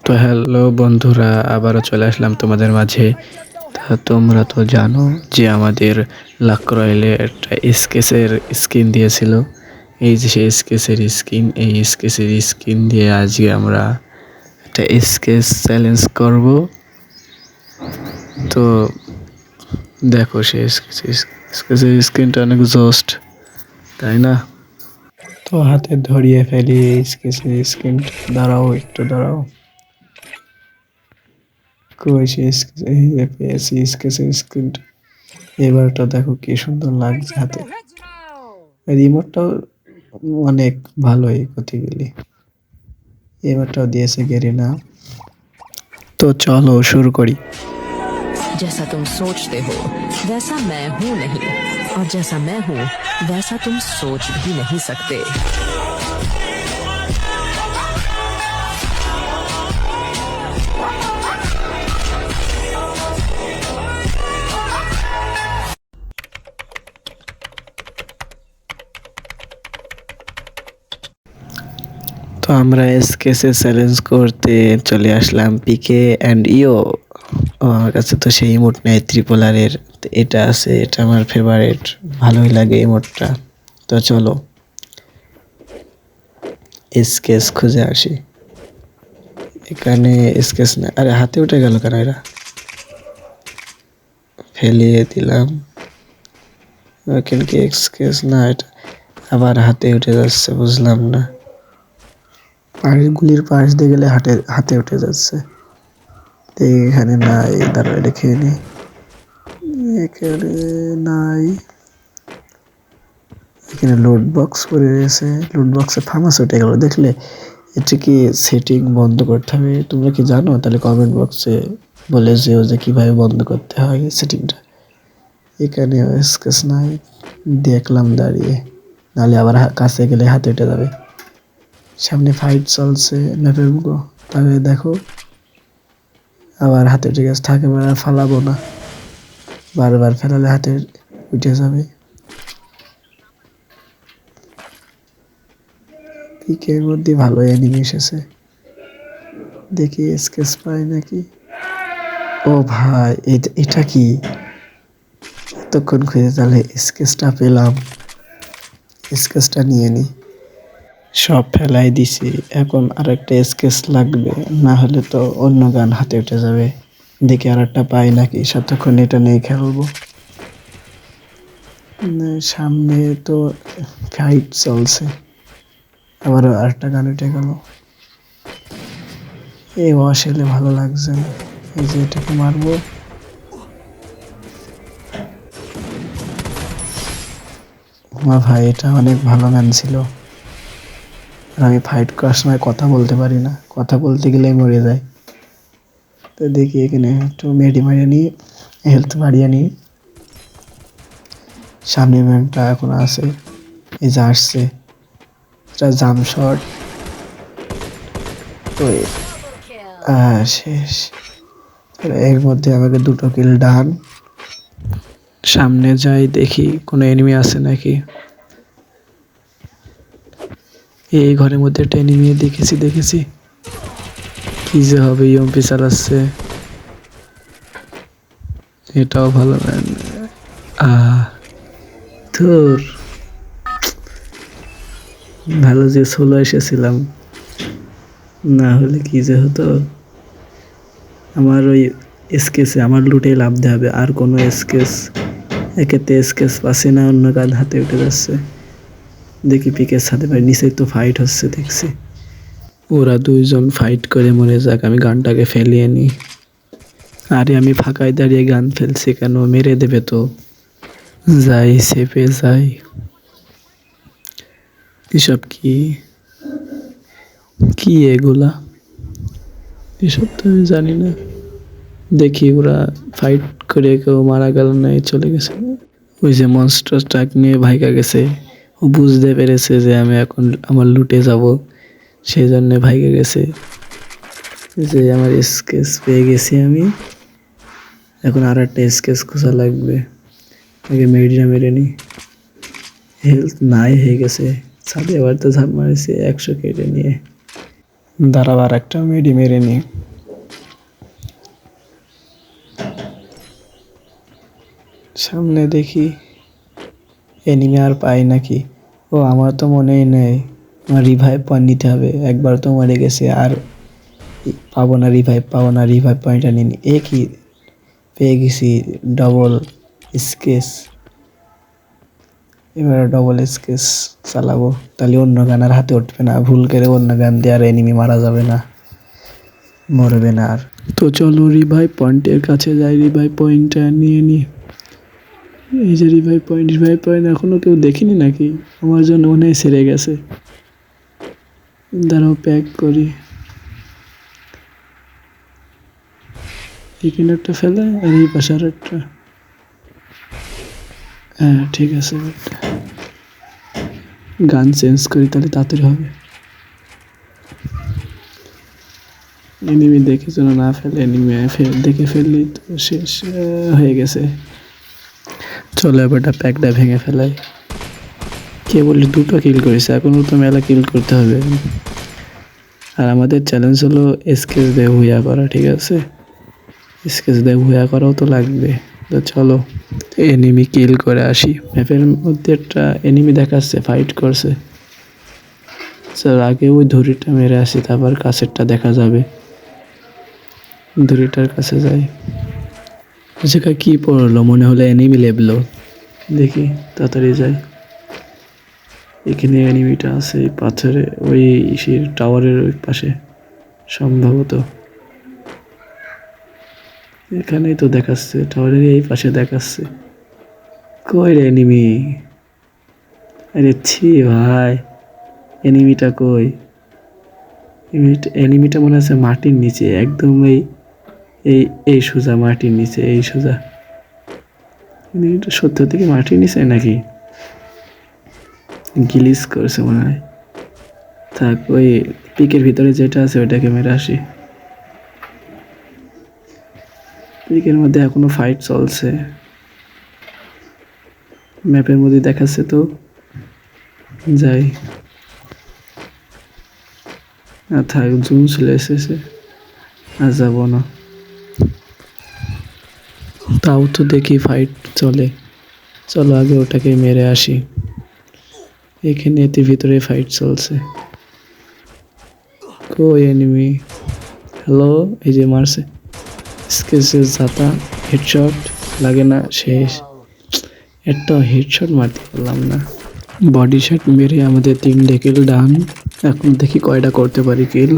তো হ্যালো বন্ধুরা, আবারও চলে আসলাম তোমাদের মাঝে। তা তোমরা তো জানো যে আমাদের লাক রয়েলে একটা স্কেচের স্কিন দিয়েছিল। এই যে সেই স্কেচের স্কিন, এই স্কেচের স্কিন দিয়ে আজকে আমরা একটা স্কেচ চ্যালেঞ্জ করব। তো দেখো সেই স্কেচের স্কিনটা অনেক জোস্ট, তাই না? তো হাতে ধরিয়ে ফেলি এই স্কেচের স্কিনটা। দাঁড়াও, একটু দাঁড়াও। পেয়েছি স্কেচের স্ক্রিনটা। এবারটা দেখো কি সুন্দর লাগছে হাতে। রিমোটটাও অনেক ভালোই গতিগুলি। এবারটাও দিয়েছে গেরিনা। তো চলো শুরু করি। जैसा तुम सोचते हो वैसा मैं हूं नहीं, और जैसा मैं हूं वैसा तुम सोच भी नहीं सकते। তো আমরা এসকেসে চ্যালেঞ্জ করতে চলে আসলাম পিকে অ্যান্ড ইও। আমার কাছে তো সেই ইমোট নেই ত্রিপোলারের, এটা আছে, এটা আমার ফেভারিট, ভালোই লাগে ইমোটটা। তো চলো স্কেচ খুঁজে আসি। এখানে স্কেচ না, আরে হাতে উঠে গেল কেন? এরা ফেলিয়ে দিলাম। কি স্কেচ না, এটা আবার হাতে উঠে যাচ্ছে, বুঝলাম না। পাড়গুলির পাশ দিয়ে গেলে হাতে উঠে যাচ্ছে। এখানে নাই, দাঁড়া রেখে নি। এখানে নাই। এখানে লোড বক্স করে রয়েছে, লোড বক্সে ফার্মাস উঠে গেল। দেখলে এটা কি সেটিং বন্ধ করতে হবে? তোমরা কি জানো? তাহলে কমেন্ট বক্সে বলে যেও যে কিভাবে বন্ধ করতে হয় সেটিংটা। এখানে স্কেচ নাই, দেখলাম দাঁড়িয়ে, নাহলে আবার কাছে গেলে হাতে উঠে যাবে। সামনে ফাইট চলছে ম্যাপের মুখো, তবে দেখো আবার হাতে উঠে গেছে। থাকে আর ফালাবো না, বারবার ফেলালে হাতে উঠে যাবে। পিকের মধ্যে ভালো অ্যানিমে এসেছে, দেখি স্কেচ পাই নাকি। ও ভাই, এটা কি? এতক্ষণ খুঁজে তাহলে স্কেচটা পেলাম। স্কেচটা নিয়ে নি, সব ফেলাই দিছি। এখন আরেকটা স্কেচ লাগবে, না হলে তো অন্য গান হাতে উঠে যাবে। দেখি আর একটা পাই নাকি, সাতক্ষণ এটা নিয়ে খেলবো। সামনে তো ফাইট চলছে, আবার আরেকটা গান উঠে গেল। এই ওয়াশ এলে ভালো লাগছে না। এই যে এটাকে মারবো। আমার ভাই এটা অনেক ভালো গান ছিল। আমি ফাইট করার সময় কথা বলতে পারি না, কথা বলতে গেলেই মরে যায়। তো দেখি এখানে একটু মেডি মারিয়ে নিই, হেলথ বাড়িয়ে নিই। সামনে ম্যানটা এখন আছে, এই যে আসছে, এটা জাম শট। তো শেষ। এর মধ্যে আমাকে 2টো কিল ডান। সামনে যাই, দেখি কোনো এনিমি আছে নাকি। এই ঘরের মধ্যে একটা এনিমি দেখেছি। কি যে হবে, ইএমপি চালাচ্ছে। এটাও ভালো ম্যান। ধুর, ভালো যে সোলো এসেছিলাম, না হলে কি যে হতো। আমার ওই স্কেচে আমার লুটে লাভতে হবে, আর কোনো স্কেচ একেতে স্কেচ পাচ্ছি না, অন্য গান হাতে উঠে যাচ্ছে। দেখি পিকের সাথে ভাই নিচে তো ফাইট হচ্ছে দেখছি। ওরা দুইজন ফাইট করে মরে যাক, আমি গানটাকে ফেলিয়ে নিই। আরে আমি ফাঁকায় দাঁড়িয়ে গান ফেলছি কেন? মেরে দেবে তো। যাই সেপে যাই। এসব কি কি এগুলা? এসব তো আমি জানি না। দেখি ওরা ফাইট করে কেউ মারা গেল না, চলে গেছে। ওই যে মনস্টার ট্রাক নিয়ে ভাইগা গেছে, ও বুঝতে পেরেছে যে আমি এখন আমার লুটে যাব, সেই জন্য ভাইগা গেছে। যে আমার স্কেচ পেয়ে গেছি আমি, এখন আর একটা স্কেচ খোঁজা লাগবে। আগে মেডিটা মেরে নি, হেলথ নাই হয়ে গেছে। ছাদে আবার তো ঝাঁপ মারেছে 100 কেটে নিয়ে। দাঁড়াবার একটা মেডি মেরে নি। সামনে দেখি এনিমি আর পাই নাকি। ও আমার তো মনেই নেই, আমার রিভাইভ পয়েন্ট নিতে হবে। একবার তো মরে গেছে, আর পাবো না রিভাইভ, পাবো না রিভাইভ পয়েন্টটা নিনি। এ কি পেয়ে গেছি ডবল স্কেচ। এবার ডবল স্কেচ চালাবো, তাহলে অন্য গান আর হাতে উঠবে না। ভুল করে অন্য গান দিয়ে আর এনিমি মারা যাবে না, মরবে না আর। তো চলো রিভাইভ পয়েন্টের কাছে যাই, রিভাইভ পয়েন্টটা নিয়ে নি। এই যে রিভাইভ পয়েন্ট এখনো কেউ দেখিনি নাকি? আমার জন্য মনে হয় সেরে গেছে। দাঁড়াও প্যাক করি। এখানে একটা ফেলে আর এই পাশে আর একটা। হ্যাঁ ঠিক আছে, গান চেঞ্জ করি তাহলে তাড়াতাড়ি হবে। এনিমি দেখে যেন না ফেলে, এনিমি দেখে ফেললেই তো শেষ হয়ে গেছে। চলো এবারটা প্যাকটা ভেঙে ফেলাই। কে বলি 2টা কিল করেছে, এখনও তো মেলা কিল করতে হবে। আর আমাদের চ্যালেঞ্জ হলো স্কেচ দিয়ে হুইয়া করা, ঠিক আছে? স্কেচ দিয়ে হুইয়া করাও তো লাগবে। তো চলো এনিমি কিল করে আসি। ম্যাপের মধ্যে একটা এনিমি দেখাচ্ছে, ফাইট করছে। চল আগে ওই ধুরিটা মেরে আসি, তারপর কাছেরটা দেখা যাবে। ধুরিটার কাছে যাই। যেটা কি পড়লো, মনে হলো এনিমি লেবলো। দেখি তাড়াতাড়ি যাই। এখানে এনিমিটা আছে এই পাথরে, ওই টাওয়ারের ওই পাশে সম্ভবত। এখানেই তো দেখাচ্ছে, টাওয়ারের এই পাশে দেখাচ্ছে। কই রে এনিমি? আরে ছি ভাই, এনিমিটা কই? এনিমিটা মনে আছে মাটির নিচে, একদম এই এই এই সোজা মাটির নিচে, এই সোজা। এনিমিটা সত্য থেকে মাটির নিচে নাকি? গিলিস করছে মনে হয়। থাক, ওই পিকের ভিতরে যেটা আছে ওইটাকে মেরে আসি। পিকের মধ্যে এখনো ফাইট চলছে, ম্যাপের মধ্যে দেখাচ্ছে তো। যাই, আর থাক, জুম চলে এসেছে, আর যাবো না। তাও তো দেখি ফাইট চলে। চলো আগে ওটাকে মেরে আসি। এখানে এতে ভিতরে ফাইট চলছে। কই এনিমি? হ্যালো, এই যে মারছে। স্কেচের জাতা, হেডশট লাগে না, শেষ। একটা হেডশট মারতে পারলাম না। বডি শট মেরে আমাদের 3টে কিল ডান। এখন দেখি কয়টা করতে পারি কিল।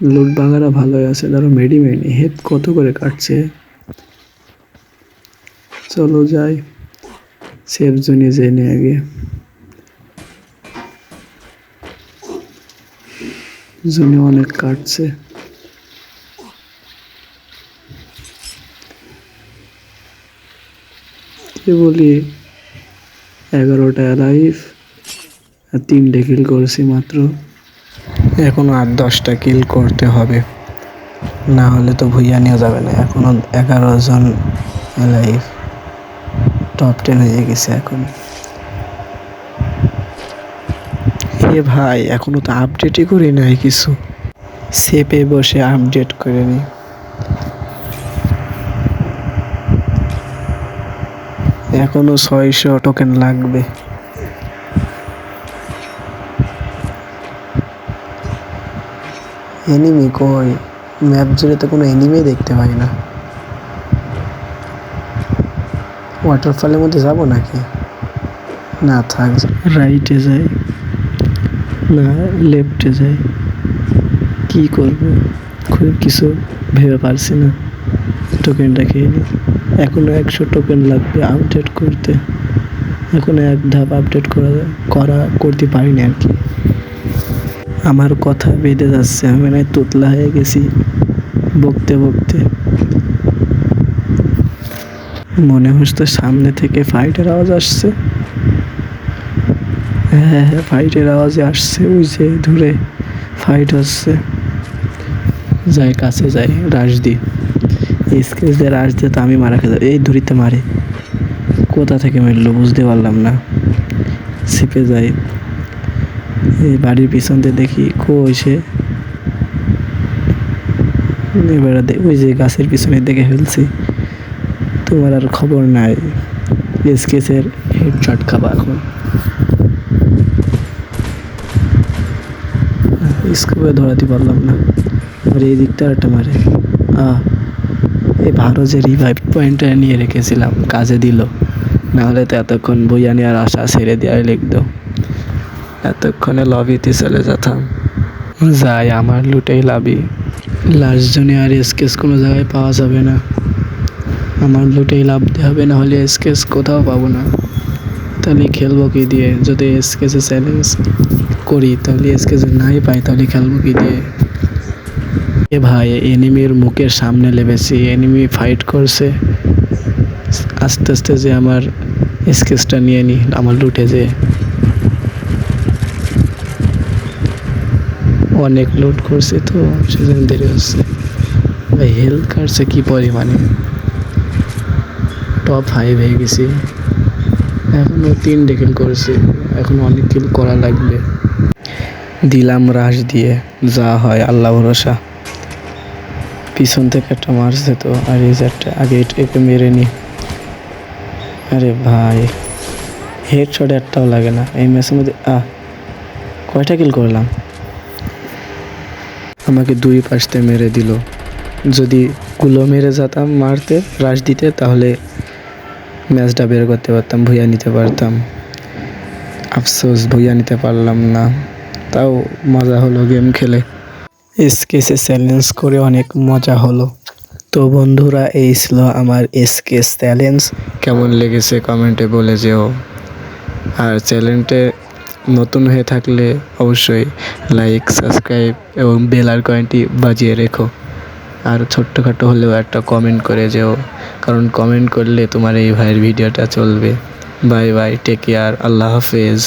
লুট বাগারা ভালোই আছে, ধরো মেডি হেড কত করে কাটছে। চলো যাই, সেফ জোনে জেনে আগে। জোনে অনেক কাটছে। কি বলি, 11টা লাইফ আর 3টে কিল করেছি মাত্র। এখনো 8-10টা কিল করতে হবে, না হলে তো ভুইয়া নেওয়া যাবে না। এখনো 11 জন লাইফ, টপ 10 হয়ে গেছে এখন। এ ভাই, এখনো তো আপডেটই করি নাই কিছু। সেপে বসে আপডেট করে নি। এখনো 600 টোকেন লাগবে। এনিমি কই? ম্যাপ জুড়ে তো কোনো এনিমি দেখতে পাই না। ওয়াটারফলের মধ্যে যাব নাকি? না থাক, রাইটে যাই না লেফটে যাই, কি করব খুব কিছু ভেবে পারছি না। টোকেনটা খেয়ে নিই। এখনো 100 টোকেন লাগবে আপডেট করতে। এখনো এক ধাপ আপডেট করতে পারিনি আর কি। আমার কথা বেঁধে যাচ্ছে, আমি না তোতলা হয়ে গেছি বকতে বকতে। মনে হচ্ছে সামনে থেকে ফাইটের আওয়াজ আসছে। হ্যাঁ, ফাইটের আওয়াজে আসছে, ওই যে দূরে ফাইট হচ্ছে। যাই, কাছে যাই, রাশ দিই। স্কেচ দিয়ে রাশ দিয়ে তো আমি মারা খেতে, এই ধরিতে মারে। কোথা থেকে মারলো বুঝতে পারলাম না। ছিপে যাই, এই বাড়ির পিছন দিয়ে দেখি কই সে। এবার ওই যে গাছের পিছনে দেখে ফেলছি। তোমার আর খবর নাই। এসকেসের হেডশট খাবা এখন। স্কোপে ধরাতে পারলাম না। আর এই দিকটা একটা মারে। এই ভালো যে রিভাইভ পয়েন্টটা নিয়ে রেখেছিলাম, কাজে দিল। নাহলে তো এতক্ষণ বইয়া নেওয়ার আশা ছেড়ে দেওয়াই লিখতো। এতক্ষণে লবিতে চলে যেতাম। যাই, আমার লুটেই লাভি। লাস্ট জনে আর স্কেচ কোনো জায়গায় পাওয়া যাবে না। আমার লুটেই লাভতে হবে, না হলে স্কেচ কোথাও পাবো না। তাহলে খেলবো কি দিয়ে? যদি স্কেচে চ্যালেঞ্জ করি তাহলে স্কেচে নাই পাই, তাহলে খেলবো কি দিয়ে? এ ভাই, এনিমির মুখের সামনে লেবেছি, এনিমি ফাইট করছে। আস্তে আস্তে যে আমার স্কেচটা নিয়ে নি, আমার লুটে যে অনেক লুট করছে তো সেজন্য দেরি হচ্ছে। ভাই হেলথ কাটছে কি পরিমাণে, টপ 5 হয়ে গেছি। এখনো 3 কিল করেছি, এখন অনেক কিল করা লাগবে। দিলাম রাশ দিয়ে, যা হয় আল্লাহ ভরসা। পিছন থেকে একটা মারছে তো, আর এই যে একটা আগে একে মেরে নি। আরে ভাই, হেডশট একটাও লাগে না এই ম্যাচের মধ্যে। কয়টা কিল করলাম? আমাকে 2 পাশে মেরে দিল। যদি গুলো মেরে যেতাম মারতে, রাশ দিতে, তাহলে ম্যাচটা বের করতে পারতাম, ভুইয়া নিতে পারতাম। আফসোস ভুইয়া নিতে পারলাম না। তাও মজা হলো গেম খেলে। এসকেসে চ্যালেঞ্জ করে অনেক মজা হলো। তো বন্ধুরা, এই ছিল আমার এসকেস চ্যালেঞ্জ। কেমন লেগেছে কমেন্টে বলে যেও। আর চ্যানেলটা নতুন হয়ে থাকলে অবশ্যই লাইক, সাবস্ক্রাইব এবং বেল আইকনটি বাজিয়ে রেখো। আর ছোট্টখাটো হলেও একটা কমেন্ট করে যেও, কারণ কমেন্ট করলে তোমার এই ভাইয়ের ভিডিওটা চলবে। বাই বাই, টেক কেয়ার, আল্লাহ হাফেজ।